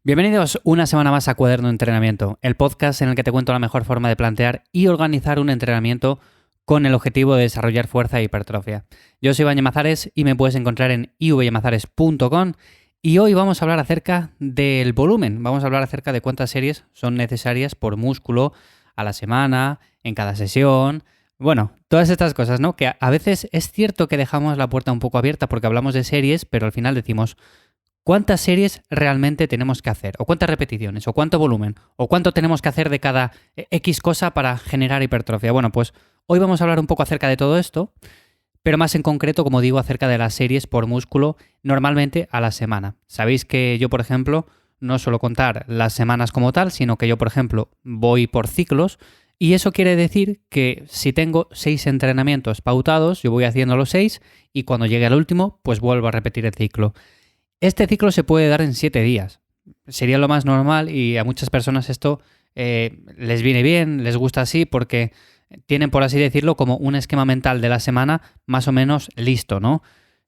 Bienvenidos una semana más a Cuaderno de Entrenamiento, el podcast en el que te cuento la mejor forma de plantear y organizar un entrenamiento con el objetivo de desarrollar fuerza e hipertrofia. Yo soy Iván Llamazares y me puedes encontrar en ivllamazares.com y hoy vamos a hablar acerca del volumen. Vamos a hablar acerca de cuántas series son necesarias por músculo a la semana, en cada sesión. Bueno, todas estas cosas, ¿no? Que a veces es cierto que dejamos la puerta un poco abierta porque hablamos de series, pero al final decimos ¿cuántas series realmente tenemos que hacer? ¿O cuántas repeticiones? ¿O cuánto volumen? ¿O cuánto tenemos que hacer de cada X cosa para generar hipertrofia? Bueno, pues hoy vamos a hablar un poco acerca de todo esto, pero más en concreto, como digo, acerca de las series por músculo normalmente a la semana. Sabéis que yo, por ejemplo, no suelo contar las semanas como tal, sino que yo, por ejemplo, voy por ciclos y eso quiere decir que si tengo 6 entrenamientos pautados, yo voy haciendo los 6 y cuando llegue al último, pues vuelvo a repetir el ciclo. Este ciclo se puede dar en 7 días. Sería lo más normal y a muchas personas esto les viene bien, les gusta así porque tienen, por así decirlo, como un esquema mental de la semana más o menos listo, ¿no?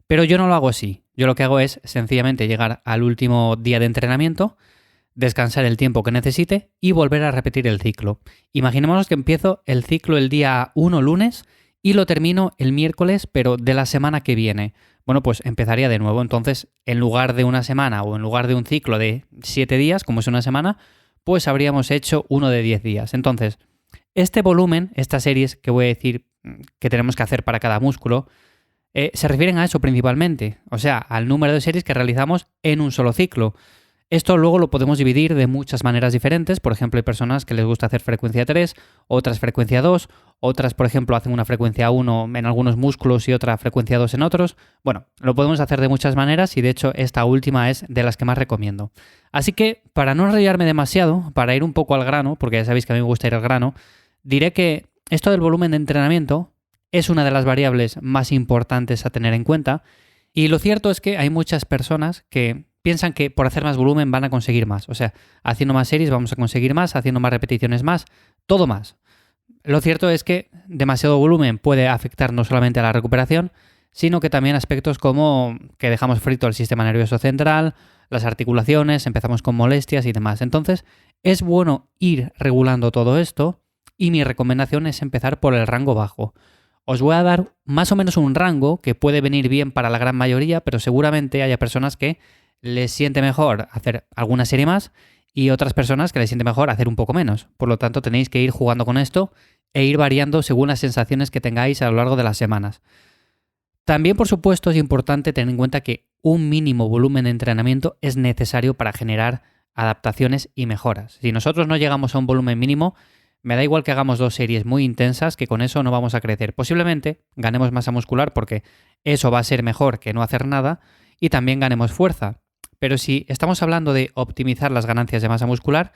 Pero yo no lo hago así. Yo lo que hago es sencillamente llegar al último día de entrenamiento, descansar el tiempo que necesite y volver a repetir el ciclo. Imaginémonos que empiezo el ciclo el día 1 lunes y lo termino el miércoles, pero de la semana que viene. Bueno, pues empezaría de nuevo. Entonces, en lugar de una semana o en lugar de un ciclo de 7 días, como es una semana, pues habríamos hecho uno de 10 días. Entonces, este volumen, estas series que voy a decir que tenemos que hacer para cada músculo, se refieren a eso principalmente. O sea, al número de series que realizamos en un solo ciclo. Esto luego lo podemos dividir de muchas maneras diferentes. Por ejemplo, hay personas que les gusta hacer frecuencia 3, otras frecuencia 2, otras, por ejemplo, hacen una frecuencia 1 en algunos músculos y otra frecuencia 2 en otros. Bueno, lo podemos hacer de muchas maneras y de hecho esta última es de las que más recomiendo. Así que, para no enrollarme demasiado, para ir un poco al grano, porque ya sabéis que a mí me gusta ir al grano, diré que esto del volumen de entrenamiento es una de las variables más importantes a tener en cuenta y lo cierto es que hay muchas personas que piensan que por hacer más volumen van a conseguir más. O sea, haciendo más series vamos a conseguir más, haciendo más repeticiones más, todo más. Lo cierto es que demasiado volumen puede afectar no solamente a la recuperación, sino que también aspectos como que dejamos frito el sistema nervioso central, las articulaciones, empezamos con molestias y demás. Entonces, es bueno ir regulando todo esto y mi recomendación es empezar por el rango bajo. Os voy a dar más o menos un rango que puede venir bien para la gran mayoría, pero seguramente haya personas que les siente mejor hacer alguna serie más y otras personas que les siente mejor hacer un poco menos. Por lo tanto, tenéis que ir jugando con esto e ir variando según las sensaciones que tengáis a lo largo de las semanas. También, por supuesto, es importante tener en cuenta que un mínimo volumen de entrenamiento es necesario para generar adaptaciones y mejoras. Si nosotros no llegamos a un volumen mínimo, me da igual que hagamos 2 series muy intensas, que con eso no vamos a crecer. Posiblemente ganemos masa muscular porque eso va a ser mejor que no hacer nada y también ganemos fuerza. Pero si estamos hablando de optimizar las ganancias de masa muscular,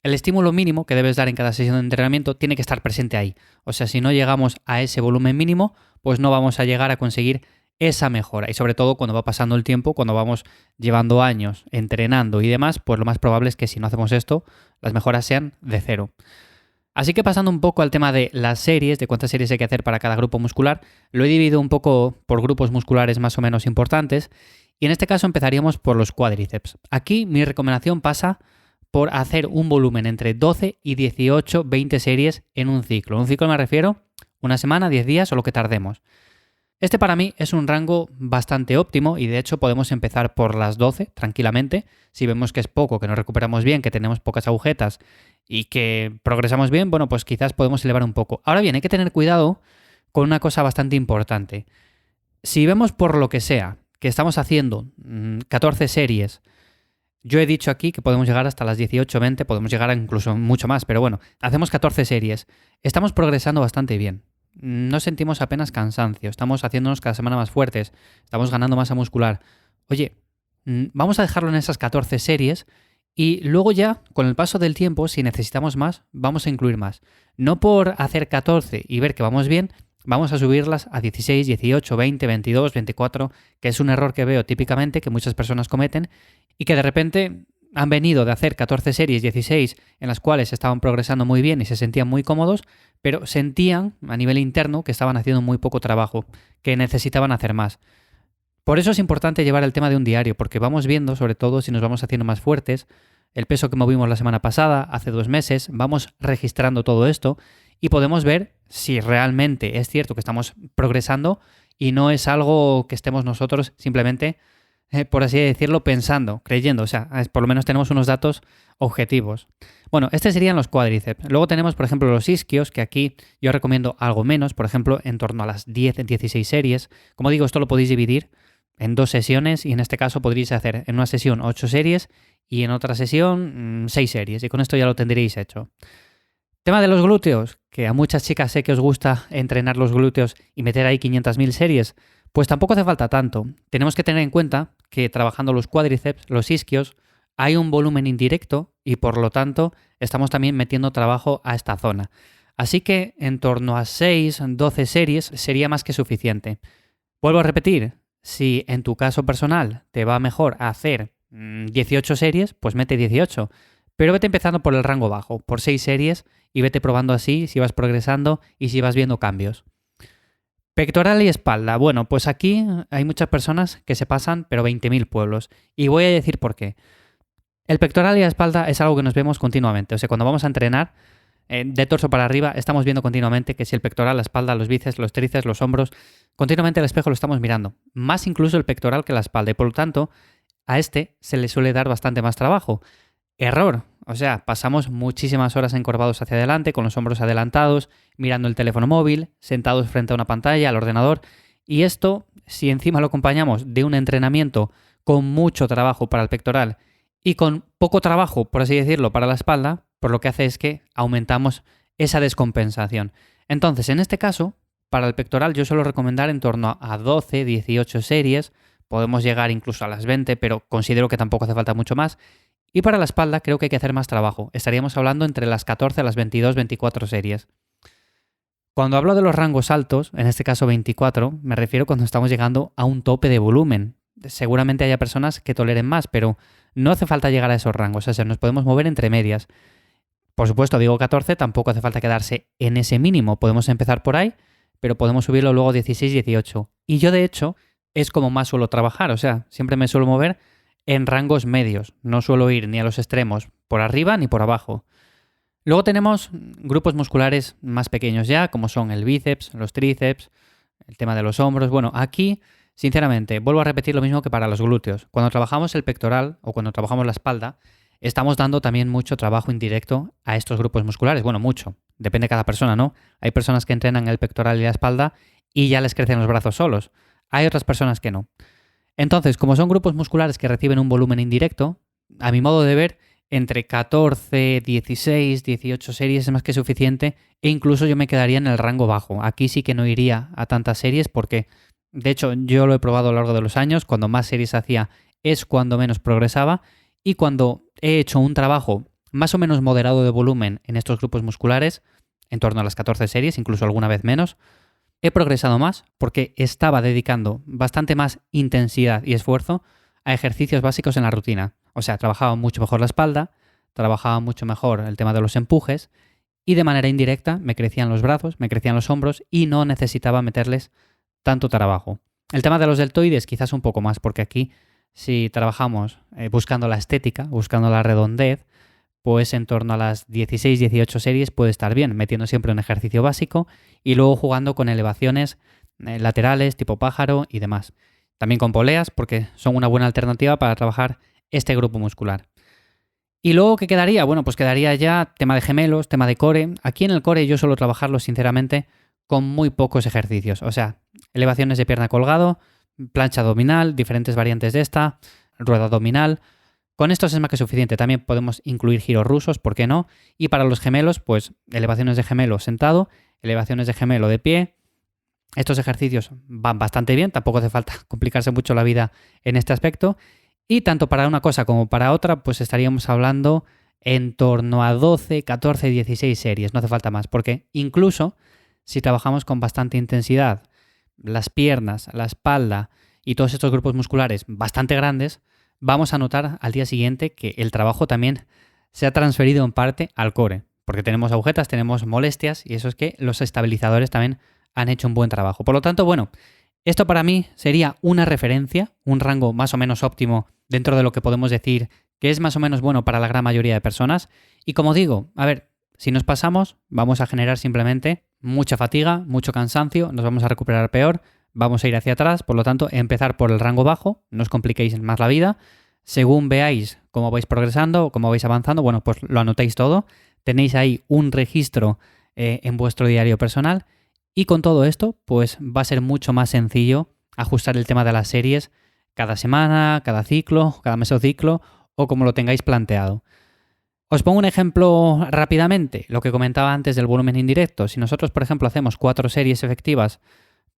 el estímulo mínimo que debes dar en cada sesión de entrenamiento tiene que estar presente ahí. O sea, si no llegamos a ese volumen mínimo, pues no vamos a llegar a conseguir esa mejora. Y sobre todo cuando va pasando el tiempo, cuando vamos llevando años entrenando y demás, pues lo más probable es que si no hacemos esto, las mejoras sean de 0. Así que pasando un poco al tema de las series, de cuántas series hay que hacer para cada grupo muscular, lo he dividido un poco por grupos musculares más o menos importantes. Y en este caso empezaríamos por los cuádriceps. Aquí mi recomendación pasa por hacer un volumen entre 12 y 18, 20 series en un ciclo. Un ciclo me refiero una semana, 10 días o lo que tardemos. Este para mí es un rango bastante óptimo y de hecho podemos empezar por las 12 tranquilamente. Si vemos que es poco, que nos recuperamos bien, que tenemos pocas agujetas y que progresamos bien, bueno, pues quizás podemos elevar un poco. Ahora bien, hay que tener cuidado con una cosa bastante importante. Si vemos por lo que sea que estamos haciendo 14 series, yo he dicho aquí que podemos llegar hasta las 18, 20, podemos llegar a incluso mucho más, pero bueno, hacemos 14 series, estamos progresando bastante bien, no sentimos apenas cansancio, estamos haciéndonos cada semana más fuertes, estamos ganando masa muscular. Oye, vamos a dejarlo en esas 14 series y luego ya, con el paso del tiempo, si necesitamos más, vamos a incluir más. No por hacer 14 y ver que vamos bien, vamos a subirlas a 16, 18, 20, 22, 24, que es un error que veo típicamente que muchas personas cometen y que de repente han venido de hacer 14 series, 16, en las cuales estaban progresando muy bien y se sentían muy cómodos, pero sentían a nivel interno que estaban haciendo muy poco trabajo, que necesitaban hacer más. Por eso es importante llevar el tema de un diario, porque vamos viendo, sobre todo si nos vamos haciendo más fuertes, el peso que movimos la semana pasada, hace 2 meses, vamos registrando todo esto y podemos ver si realmente es cierto que estamos progresando y no es algo que estemos nosotros simplemente, por así decirlo, pensando, creyendo. O sea, por lo menos tenemos unos datos objetivos. Bueno, estos serían los cuádriceps. Luego tenemos, por ejemplo, los isquios, que aquí yo recomiendo algo menos, por ejemplo, en torno a las 10-16 series. Como digo, esto lo podéis dividir en 2 sesiones y en este caso podríais hacer en una sesión 8 series y en otra sesión 6 series y con esto ya lo tendréis hecho. Tema de los glúteos, que a muchas chicas sé que os gusta entrenar los glúteos y meter ahí 500.000 series, pues tampoco hace falta tanto. Tenemos que tener en cuenta que trabajando los cuádriceps, los isquios, hay un volumen indirecto y por lo tanto estamos también metiendo trabajo a esta zona. Así que en torno a 6-12 series sería más que suficiente. Vuelvo a repetir, si en tu caso personal te va mejor hacer 18 series, pues mete 18. Pero vete empezando por el rango bajo, por 6 series y vete probando así si vas progresando y si vas viendo cambios. Pectoral y espalda. Bueno, pues aquí hay muchas personas que se pasan, pero 20.000 pueblos. Y voy a decir por qué. El pectoral y la espalda es algo que nos vemos continuamente. O sea, cuando vamos a entrenar, de torso para arriba, estamos viendo continuamente que si el pectoral, la espalda, los bíceps, los tríceps, los hombros, continuamente al espejo lo estamos mirando. Más incluso el pectoral que la espalda. Y por lo tanto, a este se le suele dar bastante más trabajo. Error. O sea, pasamos muchísimas horas encorvados hacia adelante, con los hombros adelantados, mirando el teléfono móvil, sentados frente a una pantalla, al ordenador. Y esto, si encima lo acompañamos de un entrenamiento con mucho trabajo para el pectoral y con poco trabajo, por así decirlo, para la espalda, pues lo que hace es que aumentamos esa descompensación. Entonces, en este caso, para el pectoral yo suelo recomendar en torno a 12, 18 series. Podemos llegar incluso a las 20, pero considero que tampoco hace falta mucho más. Y para la espalda creo que hay que hacer más trabajo. Estaríamos hablando entre las 14 a las 22, 24 series. Cuando hablo de los rangos altos, en este caso 24, me refiero cuando estamos llegando a un tope de volumen. Seguramente haya personas que toleren más, pero no hace falta llegar a esos rangos. O sea, nos podemos mover entre medias. Por supuesto, digo 14, tampoco hace falta quedarse en ese mínimo. Podemos empezar por ahí, pero podemos subirlo luego 16, 18. Y yo, de hecho, es como más suelo trabajar. O sea, siempre me suelo mover en rangos medios. No suelo ir ni a los extremos por arriba ni por abajo. Luego tenemos grupos musculares más pequeños ya, como son el bíceps, los tríceps, el tema de los hombros. Bueno, aquí, sinceramente, vuelvo a repetir lo mismo que para los glúteos. Cuando trabajamos el pectoral o cuando trabajamos la espalda, estamos dando también mucho trabajo indirecto a estos grupos musculares. Bueno, mucho. Depende de cada persona, ¿no? Hay personas que entrenan el pectoral y la espalda y ya les crecen los brazos solos. Hay otras personas que no. Entonces, como son grupos musculares que reciben un volumen indirecto, a mi modo de ver, entre 14, 16, 18 series es más que suficiente e incluso yo me quedaría en el rango bajo. Aquí sí que no iría a tantas series porque, de hecho, yo lo he probado a lo largo de los años. Cuando más series hacía es cuando menos progresaba y cuando he hecho un trabajo más o menos moderado de volumen en estos grupos musculares, en torno a las 14 series, incluso alguna vez menos, he progresado más porque estaba dedicando bastante más intensidad y esfuerzo a ejercicios básicos en la rutina. O sea, trabajaba mucho mejor la espalda, trabajaba mucho mejor el tema de los empujes y de manera indirecta me crecían los brazos, me crecían los hombros y no necesitaba meterles tanto trabajo. El tema de los deltoides quizás un poco más porque aquí si trabajamos buscando la estética, buscando la redondez, pues en torno a las 16-18 series puede estar bien, metiendo siempre un ejercicio básico y luego jugando con elevaciones laterales, tipo pájaro y demás. También con poleas, porque son una buena alternativa para trabajar este grupo muscular. ¿Y luego qué quedaría? Bueno, pues quedaría ya tema de gemelos, tema de core. Aquí en el core yo suelo trabajarlo, sinceramente, con muy pocos ejercicios. O sea, elevaciones de pierna colgado, plancha abdominal, diferentes variantes de esta, rueda abdominal. Con estos es más que suficiente. También podemos incluir giros rusos, ¿por qué no? Y para los gemelos, pues elevaciones de gemelo sentado, elevaciones de gemelo de pie. Estos ejercicios van bastante bien, tampoco hace falta complicarse mucho la vida en este aspecto. Y tanto para una cosa como para otra, pues estaríamos hablando en torno a 12, 14, 16 series. No hace falta más, porque incluso si trabajamos con bastante intensidad, las piernas, la espalda y todos estos grupos musculares bastante grandes, vamos a notar al día siguiente que el trabajo también se ha transferido en parte al core, porque tenemos agujetas, tenemos molestias y eso es que los estabilizadores también han hecho un buen trabajo. Por lo tanto, bueno, esto para mí sería una referencia, un rango más o menos óptimo dentro de lo que podemos decir que es más o menos bueno para la gran mayoría de personas. Y como digo, a ver, si nos pasamos, vamos a generar simplemente mucha fatiga, mucho cansancio, nos vamos a recuperar peor, vamos a ir hacia atrás, por lo tanto, empezar por el rango bajo, no os compliquéis más la vida. Según veáis cómo vais progresando, cómo vais avanzando, bueno, pues lo anotéis todo. Tenéis ahí un registro en vuestro diario personal y con todo esto, pues va a ser mucho más sencillo ajustar el tema de las series cada semana, cada ciclo, cada mesociclo o como lo tengáis planteado. Os pongo un ejemplo rápidamente, lo que comentaba antes del volumen indirecto. Si nosotros, por ejemplo, hacemos 4 series efectivas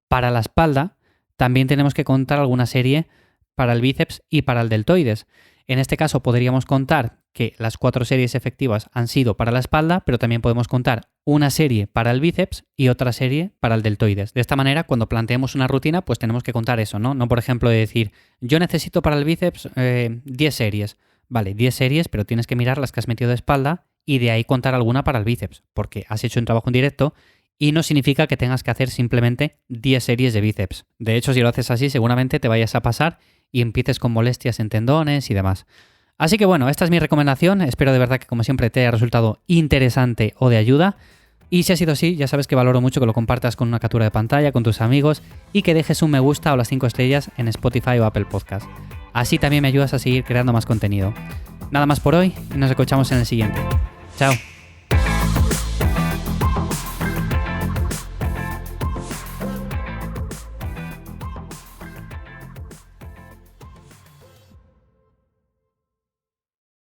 para la espalda, también tenemos que contar alguna serie para el bíceps y para el deltoides. En este caso podríamos contar que las 4 series efectivas han sido para la espalda, pero también podemos contar una serie para el bíceps y otra serie para el deltoides. De esta manera, cuando planteemos una rutina, pues tenemos que contar eso, ¿no? No, por ejemplo, de decir, yo necesito para el bíceps 10 series. Vale, 10 series, pero tienes que mirar las que has metido de espalda y de ahí contar alguna para el bíceps, porque has hecho un trabajo en directo y no significa que tengas que hacer simplemente 10 series de bíceps. De hecho, si lo haces así, seguramente te vayas a pasar y empieces con molestias en tendones y demás. Así que bueno, esta es mi recomendación. Espero de verdad que, como siempre, te haya resultado interesante o de ayuda. Y si ha sido así, ya sabes que valoro mucho que lo compartas con una captura de pantalla, con tus amigos y que dejes un me gusta o las 5 estrellas en Spotify o Apple Podcast. Así también me ayudas a seguir creando más contenido. Nada más por hoy y nos escuchamos en el siguiente. Chao.